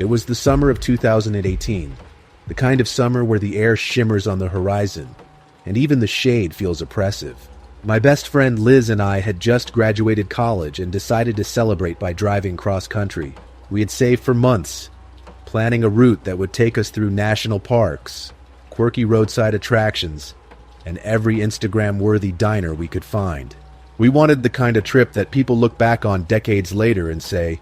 It was the summer of 2018, the kind of summer where the air shimmers on the horizon, and even the shade feels oppressive. My best friend Liz and I had just graduated college and decided to celebrate by driving cross-country. We had saved for months, planning a route that would take us through national parks, quirky roadside attractions, and every Instagram-worthy diner we could find. We wanted the kind of trip that people look back on decades later and say,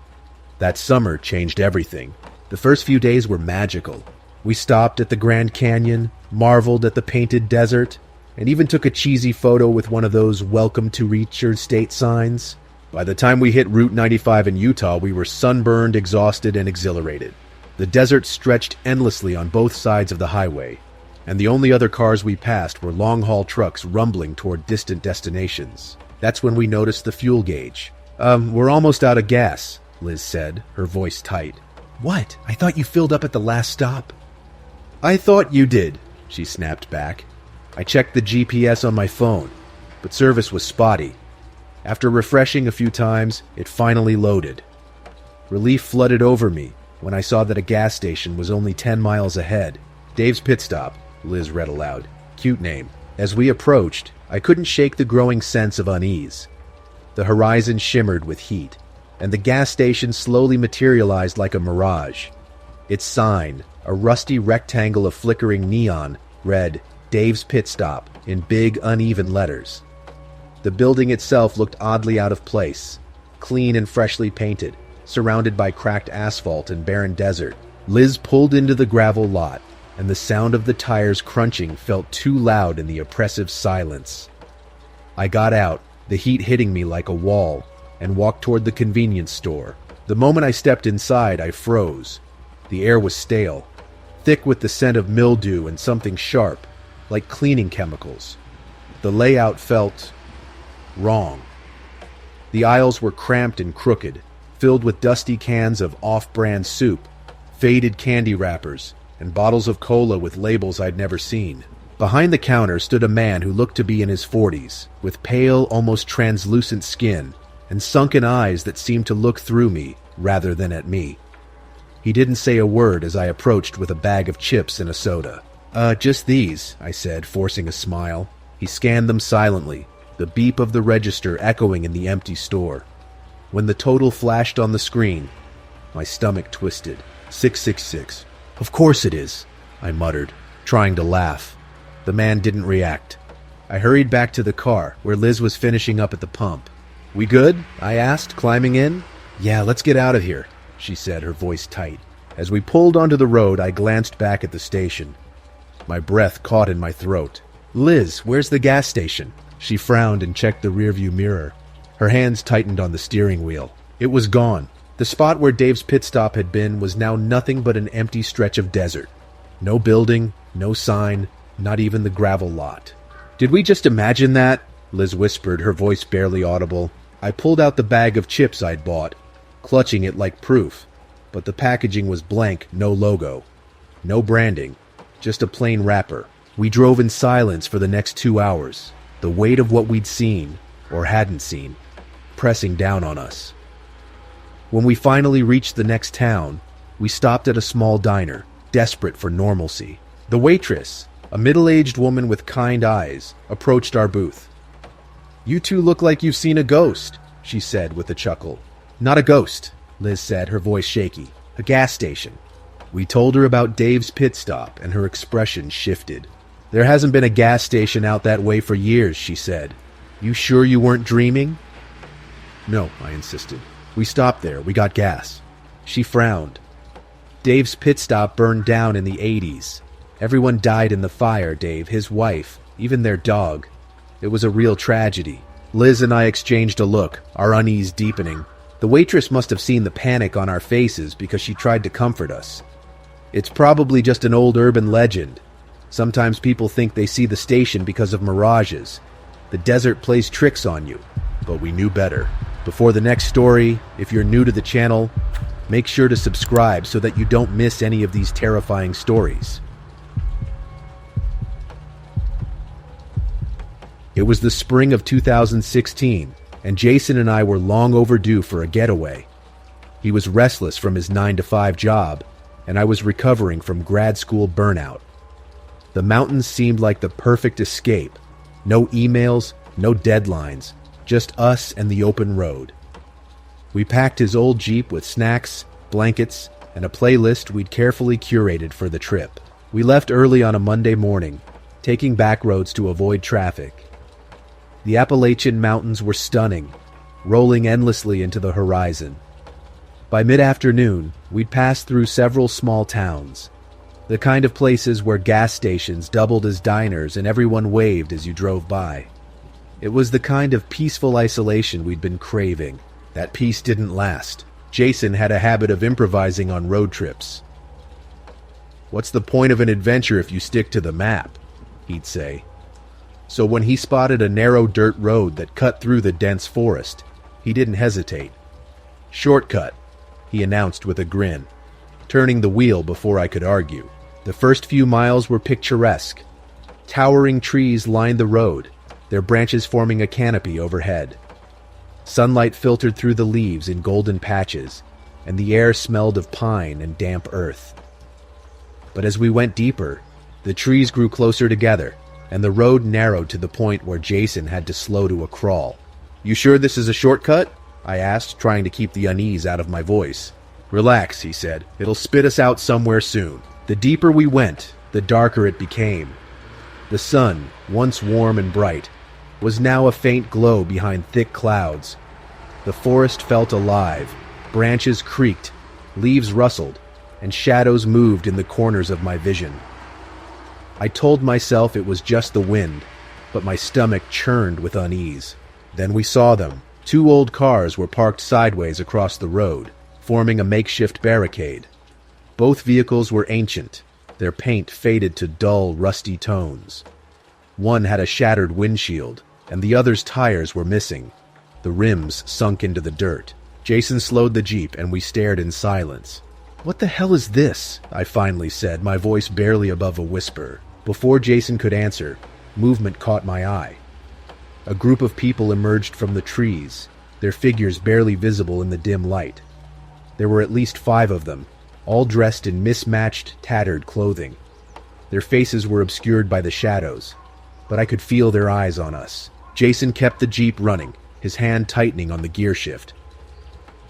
"That summer changed everything." The first few days were magical. We stopped at the Grand Canyon, marveled at the painted desert, and even took a cheesy photo with one of those "Welcome to Reach Your State" signs. By the time we hit Route 95 in Utah, we were sunburned, exhausted, and exhilarated. The desert stretched endlessly on both sides of the highway, and the only other cars we passed were long-haul trucks rumbling toward distant destinations. That's when we noticed the fuel gauge. We're almost out of gas," Liz said, her voice tight. "What? I thought you filled up at the last stop." "I thought you did," she snapped back. I checked the GPS on my phone, but service was spotty. After refreshing a few times, it finally loaded. Relief flooded over me when I saw that a gas station was only 10 miles ahead. "Dave's Pit Stop," Liz read aloud. Cute name. As we approached, I couldn't shake the growing sense of unease. The horizon shimmered with heat, and the gas station slowly materialized like a mirage. Its sign, a rusty rectangle of flickering neon, read, "Dave's Pit Stop," in big, uneven letters. The building itself looked oddly out of place, clean and freshly painted, surrounded by cracked asphalt and barren desert. Liz pulled into the gravel lot, and the sound of the tires crunching felt too loud in the oppressive silence. I got out, the heat hitting me like a wall, and walked toward the convenience store. The moment I stepped inside, I froze. The air was stale, thick with the scent of mildew and something sharp, like cleaning chemicals. The layout felt wrong. The aisles were cramped and crooked, filled with dusty cans of off-brand soup, faded candy wrappers, and bottles of cola with labels I'd never seen. Behind the counter stood a man who looked to be in his 40s, with pale, almost translucent skin, and sunken eyes that seemed to look through me rather than at me. He didn't say a word as I approached with a bag of chips and a soda. Just these," I said, forcing a smile. He scanned them silently, the beep of the register echoing in the empty store. When the total flashed on the screen, my stomach twisted. 666. "Of course it is," I muttered, trying to laugh. The man didn't react. I hurried back to the car, where Liz was finishing up at the pump. "We good?" I asked, climbing in. "Yeah, let's get out of here," she said, her voice tight. As we pulled onto the road, I glanced back at the station. My breath caught in my throat. "Liz, where's the gas station?" She frowned and checked the rearview mirror. Her hands tightened on the steering wheel. It was gone. The spot where Dave's Pit Stop had been was now nothing but an empty stretch of desert. No building, no sign, not even the gravel lot. "Did we just imagine that?" Liz whispered, her voice barely audible. I pulled out the bag of chips I'd bought, clutching it like proof, but the packaging was blank, no logo. No branding, just a plain wrapper. We drove in silence for the next 2 hours, the weight of what we'd seen, or hadn't seen, pressing down on us. When we finally reached the next town, we stopped at a small diner, desperate for normalcy. The waitress, a middle-aged woman with kind eyes, approached our booth. "You two look like you've seen a ghost," she said with a chuckle. "Not a ghost," Liz said, her voice shaky. "A gas station." We told her about Dave's Pit Stop, and her expression shifted. "There hasn't been a gas station out that way for years," she said. "You sure you weren't dreaming?" "No," I insisted. "We stopped there. We got gas." She frowned. "Dave's Pit Stop burned down in the 80s. Everyone died in the fire, Dave, his wife, even their dog. It was a real tragedy." Liz and I exchanged a look, our unease deepening. The waitress must have seen the panic on our faces because she tried to comfort us. "It's probably just an old urban legend. Sometimes people think they see the station because of mirages. The desert plays tricks on you." But we knew better. Before the next story, if you're new to the channel, make sure to subscribe so that you don't miss any of these terrifying stories. It was the spring of 2016, and Jason and I were long overdue for a getaway. He was restless from his 9-to-5 job, and I was recovering from grad school burnout. The mountains seemed like the perfect escape. No emails, no deadlines, just us and the open road. We packed his old Jeep with snacks, blankets, and a playlist we'd carefully curated for the trip. We left early on a Monday morning, taking back roads to avoid traffic. The Appalachian Mountains were stunning, rolling endlessly into the horizon. By mid-afternoon, we'd passed through several small towns, the kind of places where gas stations doubled as diners and everyone waved as you drove by. It was the kind of peaceful isolation we'd been craving. That peace didn't last. Jason had a habit of improvising on road trips. "What's the point of an adventure if you stick to the map?" he'd say. So when he spotted a narrow dirt road that cut through the dense forest, he didn't hesitate. "Shortcut," he announced with a grin, turning the wheel before I could argue. The first few miles were picturesque. Towering trees lined the road, their branches forming a canopy overhead. Sunlight filtered through the leaves in golden patches, and the air smelled of pine and damp earth. But as we went deeper, the trees grew closer together, and the road narrowed to the point where Jason had to slow to a crawl. "You sure this is a shortcut?" I asked, trying to keep the unease out of my voice. "Relax," he said. "It'll spit us out somewhere soon." The deeper we went, the darker it became. The sun, once warm and bright, was now a faint glow behind thick clouds. The forest felt alive. Branches creaked, leaves rustled, and shadows moved in the corners of my vision. I told myself it was just the wind, but my stomach churned with unease. Then we saw them. 2 old cars were parked sideways across the road, forming a makeshift barricade. Both vehicles were ancient, their paint faded to dull, rusty tones. One had a shattered windshield, and the other's tires were missing, the rims sunk into the dirt. Jason slowed the Jeep, and we stared in silence. "What the hell is this?" I finally said, my voice barely above a whisper. Before Jason could answer, movement caught my eye. A group of people emerged from the trees, their figures barely visible in the dim light. There were at least 5 of them, all dressed in mismatched, tattered clothing. Their faces were obscured by the shadows, but I could feel their eyes on us. Jason kept the Jeep running, his hand tightening on the gear shift.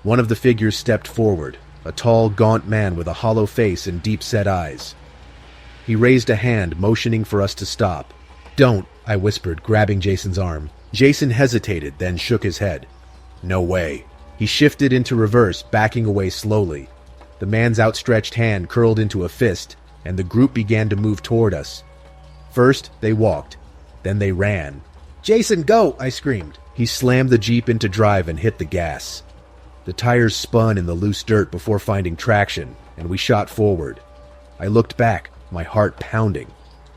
One of the figures stepped forward, a tall, gaunt man with a hollow face and deep-set eyes. He raised a hand, motioning for us to stop. "Don't," I whispered, grabbing Jason's arm. Jason hesitated, then shook his head. "No way." He shifted into reverse, backing away slowly. The man's outstretched hand curled into a fist, and the group began to move toward us. First, they walked. Then they ran. "Jason, go!" I screamed. He slammed the Jeep into drive and hit the gas. The tires spun in the loose dirt before finding traction, and we shot forward. I looked back, my heart pounding.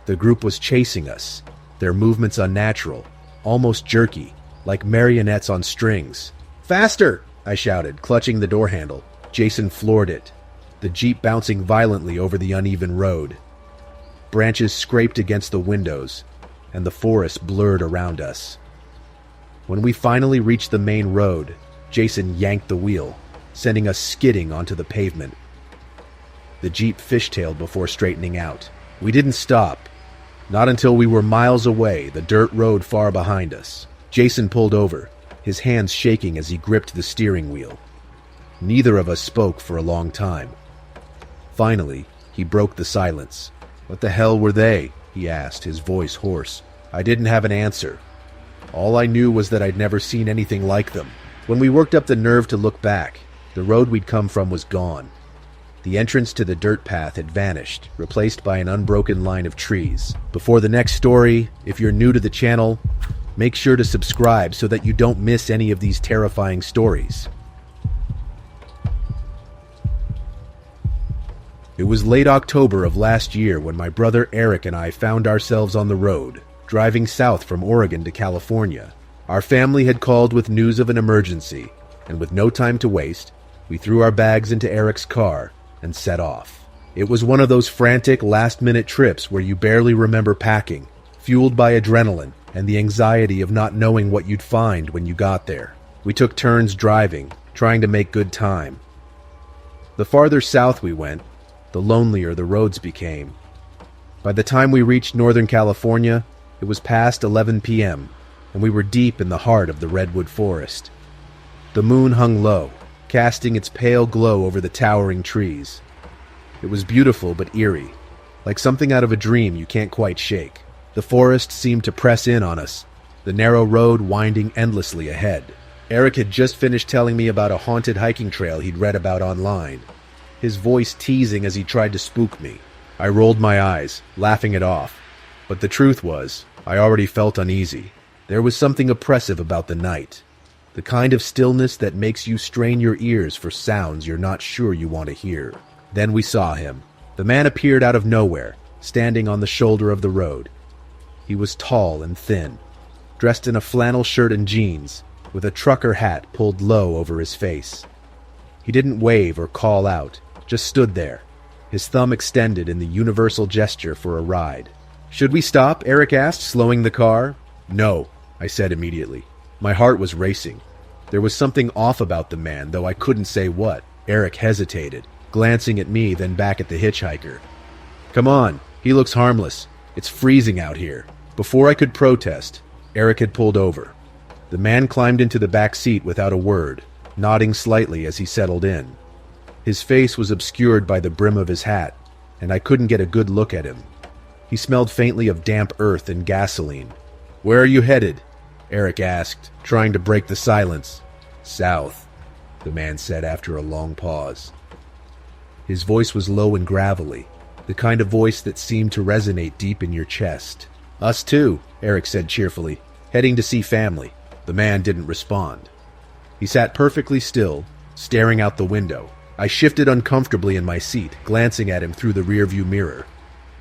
The group was chasing us, their movements unnatural, almost jerky, like marionettes on strings. "Faster!" I shouted, clutching the door handle. Jason floored it, the Jeep bouncing violently over the uneven road. Branches scraped against the windows, and the forest blurred around us. When we finally reached the main road, Jason yanked the wheel, sending us skidding onto the pavement. The Jeep fishtailed before straightening out. We didn't stop. Not until we were miles away, the dirt road far behind us. Jason pulled over, his hands shaking as he gripped the steering wheel. Neither of us spoke for a long time. Finally, he broke the silence. "What the hell were they?" he asked, his voice hoarse. I didn't have an answer. All I knew was that I'd never seen anything like them. When we worked up the nerve to look back, the road we'd come from was gone. The entrance to the dirt path had vanished, replaced by an unbroken line of trees. Before the next story, if you're new to the channel, make sure to subscribe so that you don't miss any of these terrifying stories. It was late October of last year when my brother Eric and I found ourselves on the road, driving south from Oregon to California. Our family had called with news of an emergency, and with no time to waste, we threw our bags into Eric's car and set off. It was one of those frantic, last-minute trips where you barely remember packing, fueled by adrenaline and the anxiety of not knowing what you'd find when you got there. We took turns driving, trying to make good time. The farther south we went, the lonelier the roads became. By the time we reached Northern California, it was past 11 p.m., and we were deep in the heart of the redwood forest. The moon hung low, casting its pale glow over the towering trees. It was beautiful but eerie, like something out of a dream you can't quite shake. The forest seemed to press in on us, the narrow road winding endlessly ahead. Eric had just finished telling me about a haunted hiking trail he'd read about online, his voice teasing as he tried to spook me. I rolled my eyes, laughing it off, but the truth was, I already felt uneasy. There was something oppressive about the night, the kind of stillness that makes you strain your ears for sounds you're not sure you want to hear. Then we saw him. The man appeared out of nowhere, standing on the shoulder of the road. He was tall and thin, dressed in a flannel shirt and jeans, with a trucker hat pulled low over his face. He didn't wave or call out, just stood there, his thumb extended in the universal gesture for a ride. "Should we stop?" Eric asked, slowing the car. "No," I said immediately. My heart was racing. There was something off about the man, though I couldn't say what. Eric hesitated, glancing at me, then back at the hitchhiker. "Come on, he looks harmless. It's freezing out here." Before I could protest, Eric had pulled over. The man climbed into the back seat without a word, nodding slightly as he settled in. His face was obscured by the brim of his hat, and I couldn't get a good look at him. He smelled faintly of damp earth and gasoline. "Where are you headed?" Eric asked, trying to break the silence. "South," the man said after a long pause. His voice was low and gravelly, the kind of voice that seemed to resonate deep in your chest. "Us too," Eric said cheerfully. "Heading to see family." The man didn't respond. He sat perfectly still, staring out the window. I shifted uncomfortably in my seat, glancing at him through the rearview mirror.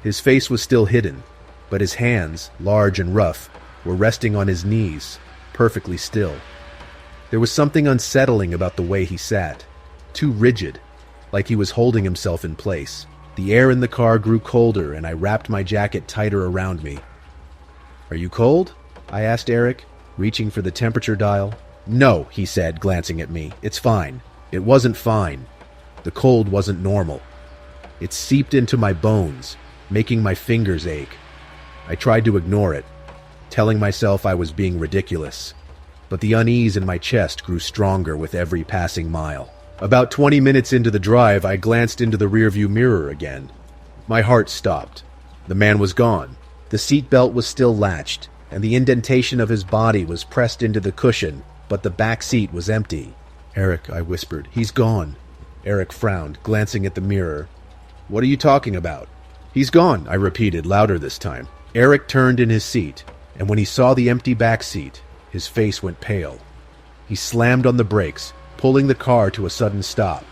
His face was still hidden, but his hands, large and rough, were resting on his knees, perfectly still. There was something unsettling about the way he sat, too rigid, like he was holding himself in place. The air in the car grew colder, and I wrapped my jacket tighter around me. "Are you cold?" I asked Eric, reaching for the temperature dial. "No," he said, glancing at me. "It's fine." It wasn't fine. The cold wasn't normal. It seeped into my bones, making my fingers ache. I tried to ignore it, telling myself I was being ridiculous. But the unease in my chest grew stronger with every passing mile. About 20 minutes into the drive, I glanced into the rearview mirror again. My heart stopped. The man was gone. The seatbelt was still latched, and the indentation of his body was pressed into the cushion, but the back seat was empty. "Eric," I whispered, "he's gone." Eric frowned, glancing at the mirror. "What are you talking about?" "He's gone," I repeated, louder this time. Eric turned in his seat, and when he saw the empty back seat, his face went pale. He slammed on the brakes, pulling the car to a sudden stop.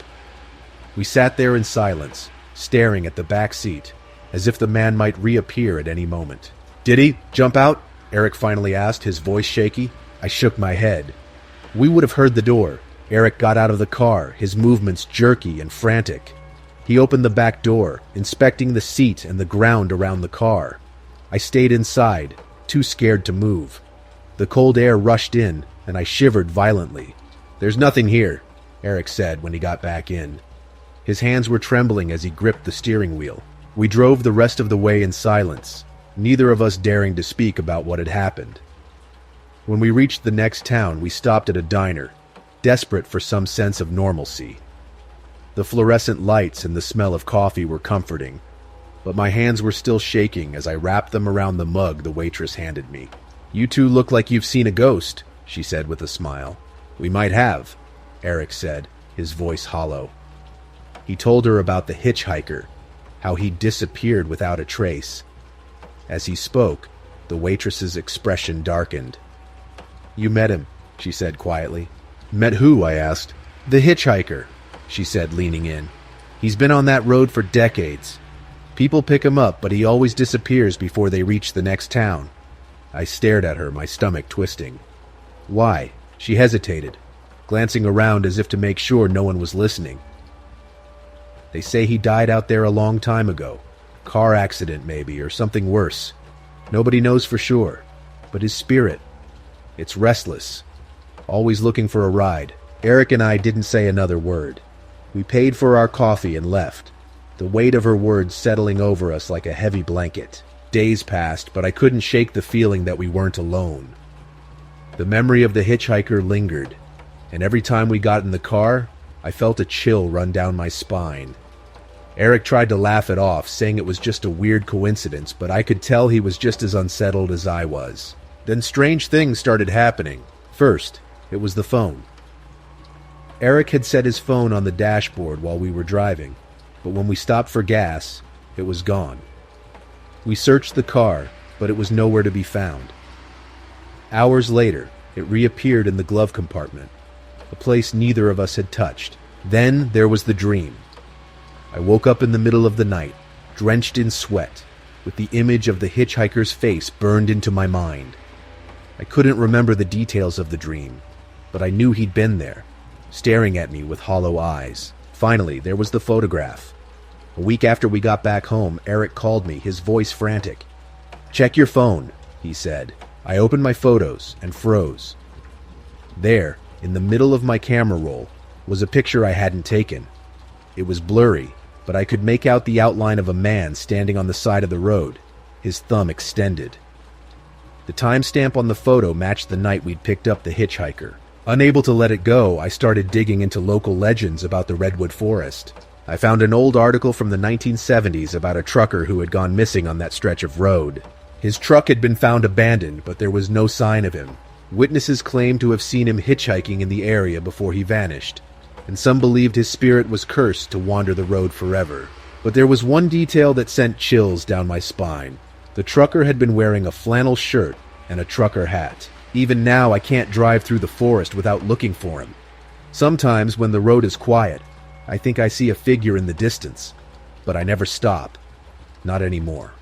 We sat there in silence, staring at the back seat, as if the man might reappear at any moment. "Did he jump out?" Eric finally asked, his voice shaky. I shook my head. We would have heard the door. Eric got out of the car, his movements jerky and frantic. He opened the back door, inspecting the seat and the ground around the car. I stayed inside, too scared to move. The cold air rushed in, and I shivered violently. "There's nothing here," Eric said when he got back in. His hands were trembling as he gripped the steering wheel. We drove the rest of the way in silence, neither of us daring to speak about what had happened. When we reached the next town, we stopped at a diner, desperate for some sense of normalcy. The fluorescent lights and the smell of coffee were comforting, but my hands were still shaking as I wrapped them around the mug the waitress handed me. "You two look like you've seen a ghost," she said with a smile. "We might have," Eric said, his voice hollow. He told her about the hitchhiker, how he disappeared without a trace. As he spoke, the waitress's expression darkened. "You met him," she said quietly. "Met who?" I asked. "The hitchhiker," she said, leaning in. "He's been on that road for decades. People pick him up, but he always disappears before they reach the next town." I stared at her, my stomach twisting. "Why?" She hesitated, glancing around as if to make sure no one was listening. "They say he died out there a long time ago. Car accident maybe, or something worse. Nobody knows for sure. But his spirit, it's restless, always looking for a ride." Eric and I didn't say another word. We paid for our coffee and left, the weight of her words settling over us like a heavy blanket. Days passed, but I couldn't shake the feeling that we weren't alone. The memory of the hitchhiker lingered, and every time we got in the car, I felt a chill run down my spine. Eric tried to laugh it off, saying it was just a weird coincidence, but I could tell he was just as unsettled as I was. Then strange things started happening. First, it was the phone. Eric had set his phone on the dashboard while we were driving, but when we stopped for gas, it was gone. We searched the car, but it was nowhere to be found. Hours later, it reappeared in the glove compartment, a place neither of us had touched. Then there was the dream. I woke up in the middle of the night, drenched in sweat, with the image of the hitchhiker's face burned into my mind. I couldn't remember the details of the dream, but I knew he'd been there, staring at me with hollow eyes. Finally, there was the photograph. A week after we got back home, Eric called me, his voice frantic. "Check your phone," he said. I opened my photos and froze. There, in the middle of my camera roll, was a picture I hadn't taken. It was blurry, but I could make out the outline of a man standing on the side of the road, his thumb extended. The timestamp on the photo matched the night we'd picked up the hitchhiker. Unable to let it go, I started digging into local legends about the Redwood Forest. I found an old article from the 1970s about a trucker who had gone missing on that stretch of road. His truck had been found abandoned, but there was no sign of him. Witnesses claimed to have seen him hitchhiking in the area before he vanished, and some believed his spirit was cursed to wander the road forever. But there was one detail that sent chills down my spine. The trucker had been wearing a flannel shirt and a trucker hat. Even now, I can't drive through the forest without looking for him. Sometimes, when the road is quiet, I think I see a figure in the distance, but I never stop. Not anymore.